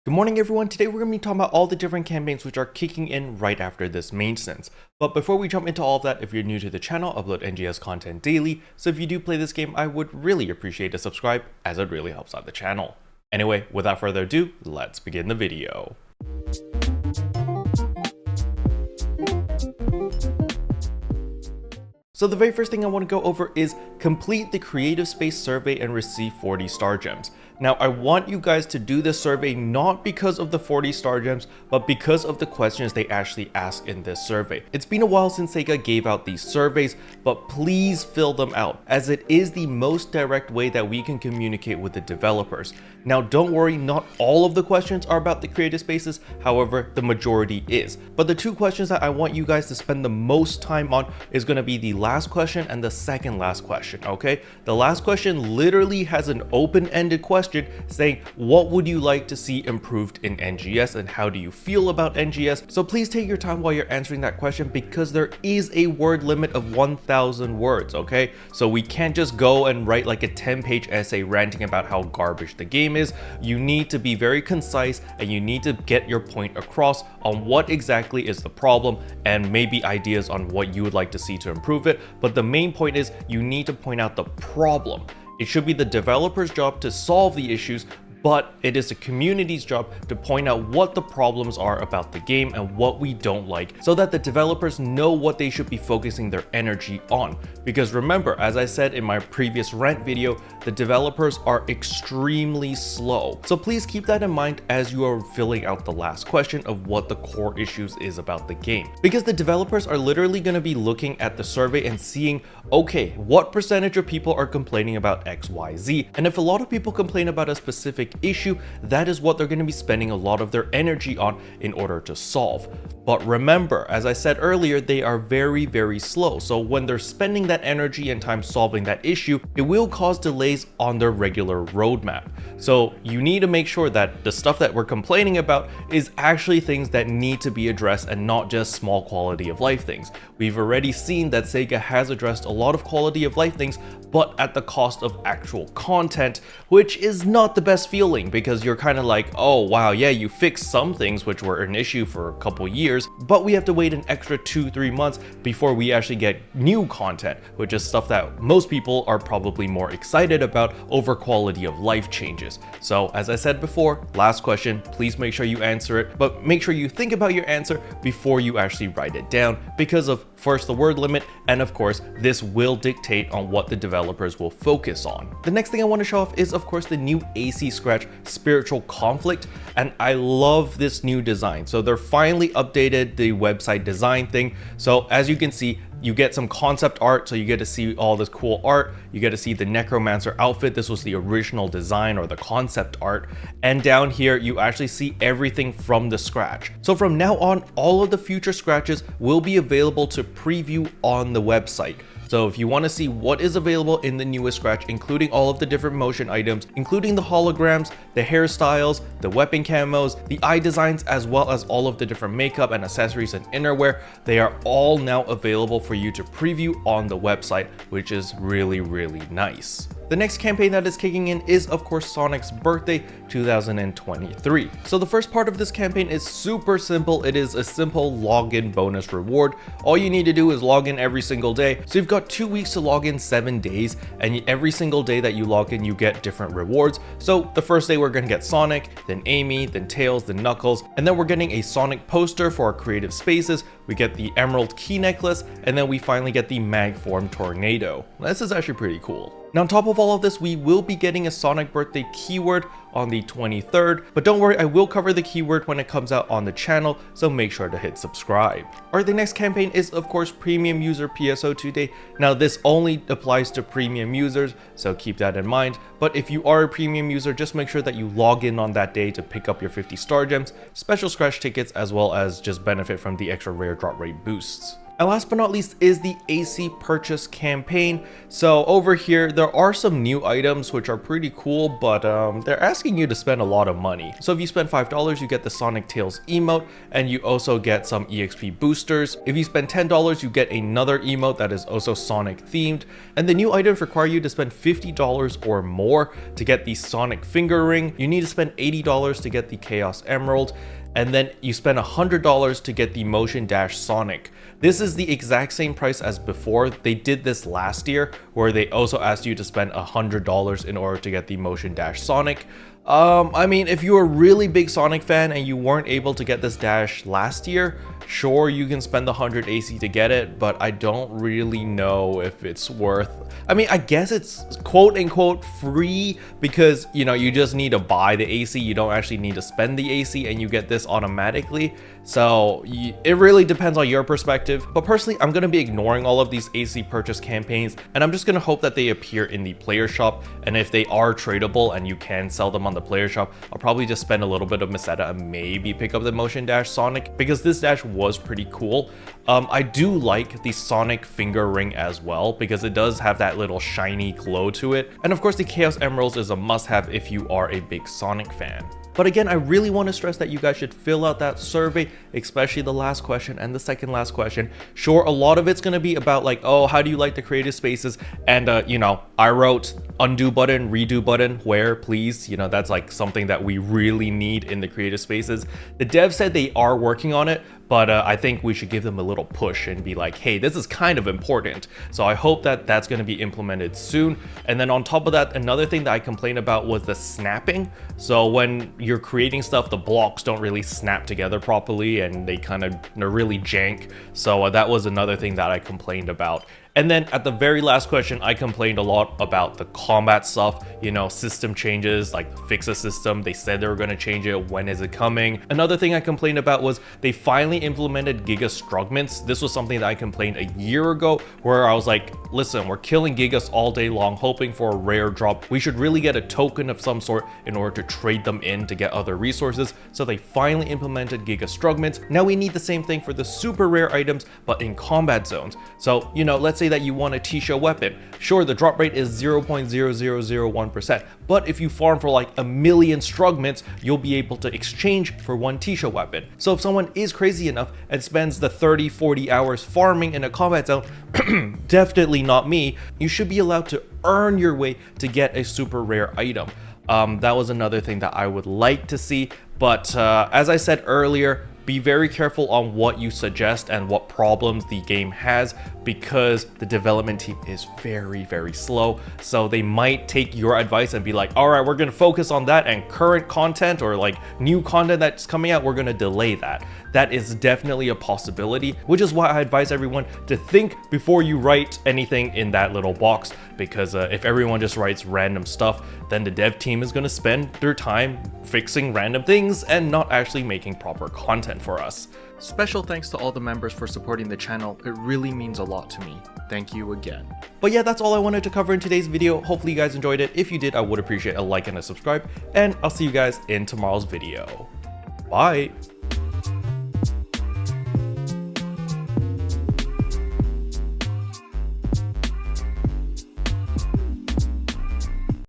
Good morning everyone, today we're going to be talking about all the different campaigns which are kicking in right after this maintenance. But before we jump into all of that, if you're new to the channel, I upload NGS content daily, so if you do play this game, I would really appreciate a subscribe as it really helps out the channel. Anyway, without further ado, let's begin the video. So the very first thing I want to go over is complete the creative space survey and receive 40 star gems. Now I want you guys to do this survey not because of the 40 star gems, but because of the questions they actually ask in this survey. It's been a while since Sega gave out these surveys, but please fill them out as it is the most direct way that we can communicate with the developers. Now don't worry, not all of the questions are about the creative spaces, however the majority is. But the two questions that I want you guys to spend the most time on is going to be the last question and the second last question, okay? The last question literally has an open-ended question saying, what would you like to see improved in NGS and how do you feel about NGS? So please take your time while you're answering that question because there is a word limit of 1,000 words, okay? So we can't just go and write like a 10-page essay ranting about how garbage the game is. You need to be very concise and you need to get your point across on what exactly is the problem and maybe ideas on what you would like to see to improve it. But the main point is you need to point out the problem. It should be the developer's job to solve the issues, but it is the community's job to point out what the problems are about the game and what we don't like so that the developers know what they should be focusing their energy on. Because remember, as I said in my previous rant video, the developers are extremely slow. So please keep that in mind as you are filling out the last question of what the core issues is about the game. Because the developers are literally going to be looking at the survey and seeing, okay, what percentage of people are complaining about XYZ? And if a lot of people complain about a specific issue, that is what they're going to be spending a lot of their energy on in order to solve. But remember, as I said earlier, they are very, very slow. So when they're spending that energy and time solving that issue, it will cause delays on their regular roadmap. So you need to make sure that the stuff that we're complaining about is actually things that need to be addressed and not just small quality of life things. We've already seen that Sega has addressed a lot of quality of life things, but at the cost of actual content, which is not the best feeling because you're kind of like, oh wow, yeah, you fixed some things which were an issue for a couple years, but we have to wait an extra 2-3 months before we actually get new content, which is stuff that most people are probably more excited about over quality of life changes. So as I said before, last question, please make sure you answer it, but make sure you think about your answer before you actually write it down because of first the word limit, and of course this will dictate on what the developers will focus on. The next thing I want to show off is of course the new AC Scratch Spiritual Conflict, and I love this new design. So they're finally updated the website design thing. So as you can see, you get some concept art, so you get to see all this cool art. You get to see the Necromancer outfit. This was the original design or the concept art. And down here, you actually see everything from the Scratch. So from now on, all of the future Scratches will be available to preview on the website. So if you want to see what is available in the newest Scratch, including all of the different motion items, including the holograms, the hairstyles, the weapon camos, the eye designs, as well as all of the different makeup and accessories and innerwear, they are all now available for you to preview on the website, which is really, really nice. The next campaign that is kicking in is of course Sonic's birthday 2023. So the first part of this campaign is super simple. It is a simple login bonus reward. All you need to do is log in every single day. So you've got 2 weeks to log in 7 days, and every single day that you log in you get different rewards. So the first day we're going to get Sonic, then Amy, then Tails, then Knuckles, and then we're getting a Sonic poster for our creative spaces. We get the Emerald Key Necklace, and then we finally get the Magform Tornado. This is actually pretty cool. Now on top of all of this, we will be getting a Sonic birthday keyword on the 23rd, but don't worry, I will cover the keyword when it comes out on the channel, so make sure to hit subscribe. Alright, the next campaign is of course Premium User PSO2 Day. Now this only applies to premium users, so keep that in mind, but if you are a premium user, just make sure that you log in on that day to pick up your 50 star gems, special scratch tickets, as well as just benefit from the extra rare drop rate boosts. And last but not least is the AC purchase campaign. So over here, there are some new items which are pretty cool, but they're asking you to spend a lot of money. So if you spend $5, you get the Sonic Tails emote, and you also get some EXP boosters. If you spend $10, you get another emote that is also Sonic themed. And the new items require you to spend $50 or more to get the Sonic finger ring. You need to spend $80 to get the Chaos Emerald. And then you spend $100 to get the Motion Dash Sonic. This is the exact same price as before. They did this last year where they also asked you to spend $100 in order to get the Motion Dash Sonic. I mean, if you're a really big Sonic fan and you weren't able to get this dash last year, sure, you can spend the 100 AC to get it, but I don't really know if it's worth. I mean, I guess it's quote unquote free because, you know, you just need to buy the AC. You don't actually need to spend the AC and you get this automatically. So it really depends on your perspective. But personally, I'm going to be ignoring all of these AC purchase campaigns, and I'm just going to hope that they appear in the player shop. And if they are tradable and you can sell them on the player shop, I'll probably just spend a little bit of Meseta and maybe pick up the Motion Dash Sonic because this dash was pretty cool. I do like the Sonic finger ring as well because it does have that little shiny glow to it. And of course, the Chaos Emeralds is a must-have if you are a big Sonic fan. But again, I really want to stress that you guys should fill out that survey, especially the last question and the second last question. Sure, a lot of it's going to be about like, oh, how do you like the creative spaces? And, you know, I wrote undo button, redo button, where, please. You know, that's like something that we really need in the creative spaces. The dev said they are working on it, but I think we should give them a little push and be like, hey, this is kind of important. So I hope that that's going to be implemented soon. And then on top of that, another thing that I complained about was the snapping. So when you're creating stuff, the blocks don't really snap together properly and they kind of really jank. So that was another thing that I complained about. And then at the very last question, I complained a lot about the combat stuff, you know, system changes, like fix a system. They said they were going to change it. When is it coming? Another thing I complained about was they finally implemented Giga Strugments. This was something that I complained a year ago where I was like, listen, we're killing Gigas all day long, hoping for a rare drop. We should really get a token of some sort in order to trade them in to get other resources. So they finally implemented Giga Strugments. Now we need the same thing for the super rare items, but in combat zones. So, you know, let's say that you want a Tisha weapon. Sure, the drop rate is 0.0001%, but if you farm for like 1,000,000 Strugments, you'll be able to exchange for one Tisha weapon. So if someone is crazy enough and spends the 30-40 hours farming in a combat zone, definitely not me, you should be allowed to earn your way to get a super rare item. That was another thing that I would like to see, but as I said earlier, be very careful on what you suggest and what problems the game has because the development team is very, very slow. So they might take your advice and be like, all right, we're going to focus on that, and current content or like new content that's coming out, we're going to delay that. That is definitely a possibility, which is why I advise everyone to think before you write anything in that little box, because if everyone just writes random stuff, then the dev team is going to spend their time fixing random things and not actually making proper content for us. Special thanks to all the members for supporting the channel. It really means a lot to me. Thank you again. But yeah, that's all I wanted to cover in today's video. Hopefully you guys enjoyed it. If you did, I would appreciate a like and a subscribe, and I'll see you guys in tomorrow's video. Bye.